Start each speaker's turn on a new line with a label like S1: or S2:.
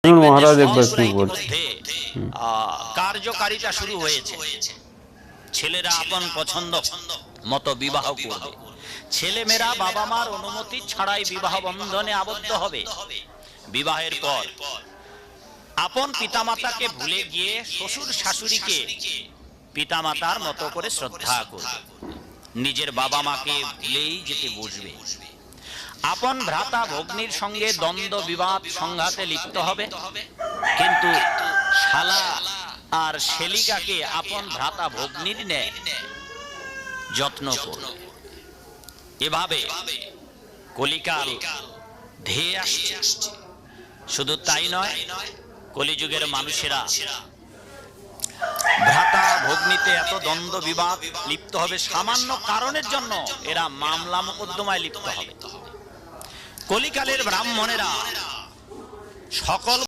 S1: দেখবেন যে
S2: মহারাজ
S1: সব
S2: একবার
S1: সুরাই
S2: কি বলছে
S1: ইতিমধ্যে কার্যকারিতা শুরু হয়েছে। ছেলেরা আপন পছন্দ মতো বিবাহ করবে, ছেলেমেয়েরা বাবা মার অনুমতি ছাড়াই বিবাহ বন্ধনে আবদ্ধ হবে। বিবাহের পর আপন পিতামাতাকে ভুলে গিয়ে শ্বশুর শাশুড়িকে পিতামাতার মতো করে শ্রদ্ধা করবে, নিজের বাবা মাকে ভুলেই যেতে বসবে। আপন ভ্রাতা ভগ্নির সঙ্গে দ্বন্দ্ব বিবাদ সংঘাতে লিপ্ত হবে, কিন্তু শালা আর শেলিকাকে আপন ভ্রাতা ভগ্নির ন্যায় যত্ন করবে। এভাবে কলিকাল ধেয়ে আসছে। শুধু তাই নয়, কলিযুগের মানুষেরা ভ্রাতা ভগ্নিতে এত দ্বন্দ্ব বিবাদ লিপ্ত হবে, সামান্য কারণের জন্য এরা মামলা মোকদ্দমায় লিপ্ত হবে। কলিকালের ব্রাহ্মণেরা সকল